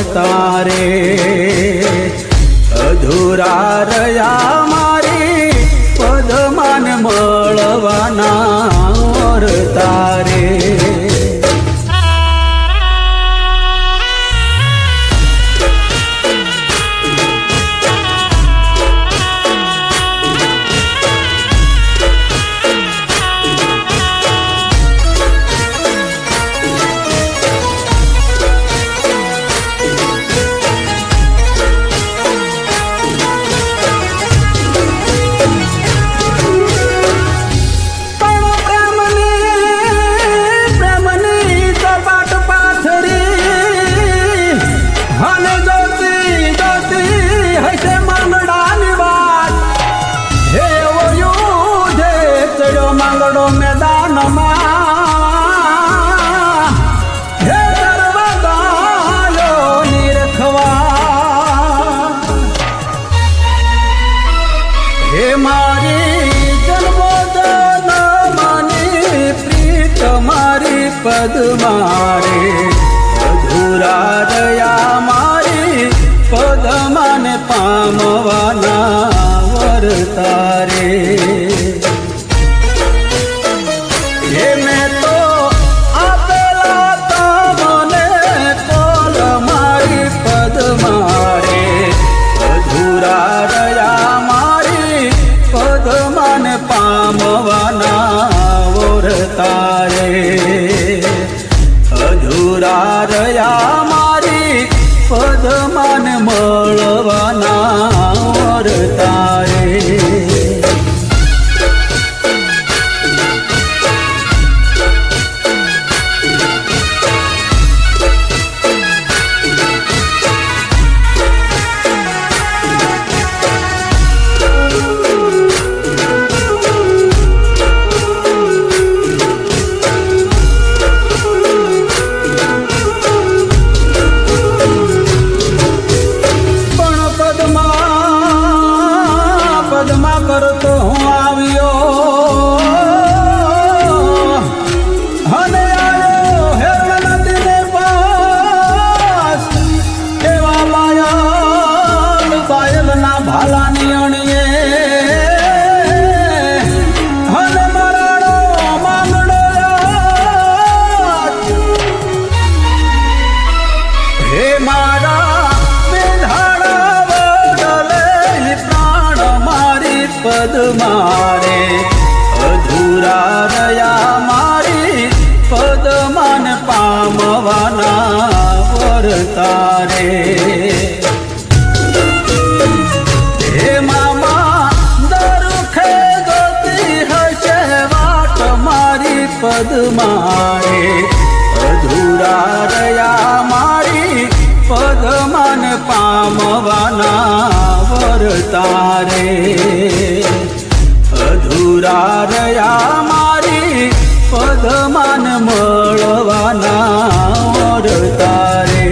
તારે અધૂરા રહ્યા મારી પદમાન મળવાના વર તારે પદ મારે અધૂરા રહ્યા મારી પદમાને પામવાના વર તારે હે મેં તો આપેલા તમને કોલ મારી પદ મારે અધૂરા રહ્યા મારી પદમાને પામવાના વર તારે અધૂરા રહ્યા મારી પદમાન મળવાના વર તારે કરતો હું આવ્યો અને આવ્યો હેરણ નદીને પાસ એવા બાયલના ભાલાની અણીએ અને મરાડો માંગડો હે મારા પદ મારે અધૂરા રહ્યા મારી પદમાન પામવાના વર તારે હે મામા દરુખે ગતિ હશે વાટ મારી પદ મારે અધૂરા રહ્યા મારી પદમાન પામવાના વર તારે અધૂરા રહ્યા મારી પદમાન મળવાના વર તારે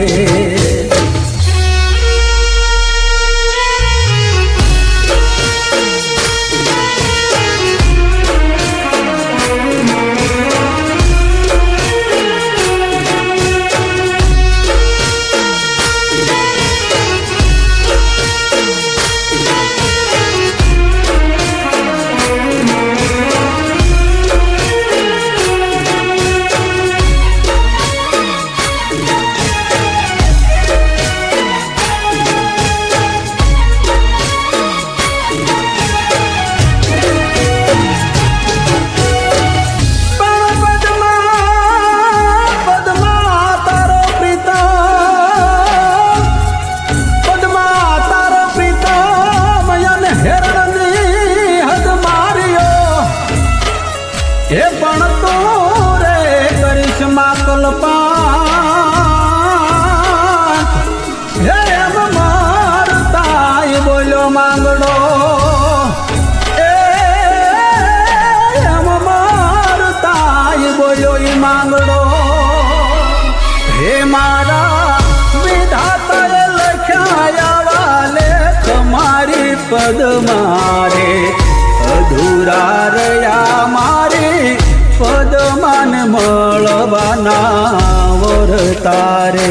હે પણ તો રે કરિશ્મા કલ્પાત હે એમ મારતાય બોલ્યો માંગડો એમ મારતાય બોલ્યો ઈ માંગડો હે મારા વિધાતાએ લખ્યા લેખ મારી પદ મારે અધૂરા રહ્યા મારી પદમાન મળવાના વર તારે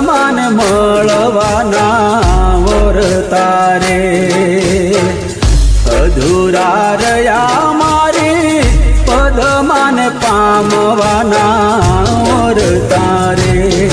પદમાને મળવાના વર્તા રે અધૂરા રહ્યા મારી પદમાને પામવાના વર્તા રે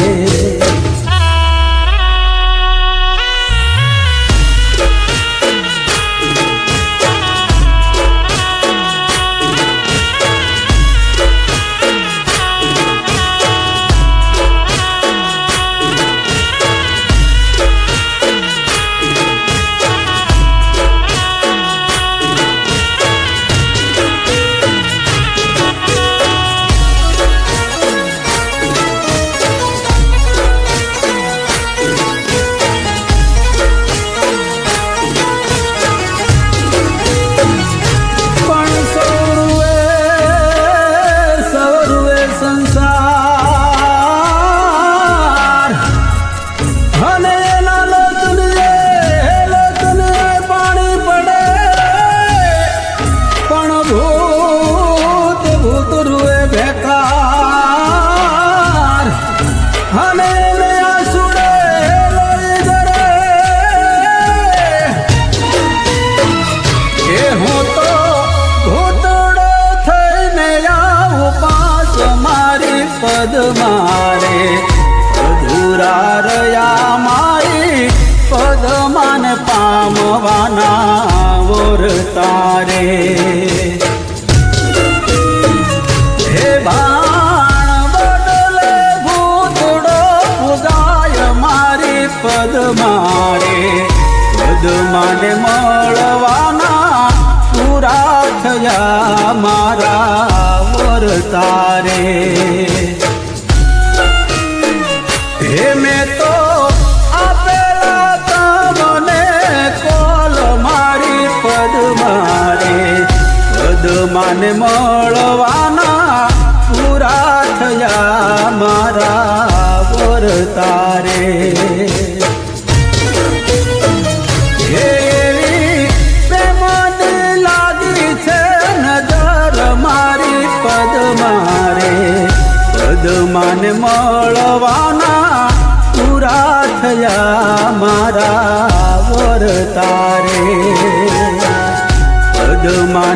પદમારે અધૂરા રહ્યા મારી પદમાને પામવાના વર્તા રે હે બાણ બદલે ભૂતડો ઉગાય મારી પદમારે પદમાને મળવાના પૂરા થયા મારા વર્તા રે હે મેં તો આપેલા તમને કોલ મારી પદમાને મળવાના પૂરા થયા મારા વર્તા રે હે પ્રેમની લાગી છે નજર મારી પદમાને મળવાના પૂરા થયા મારા વર્તા રે પદમાને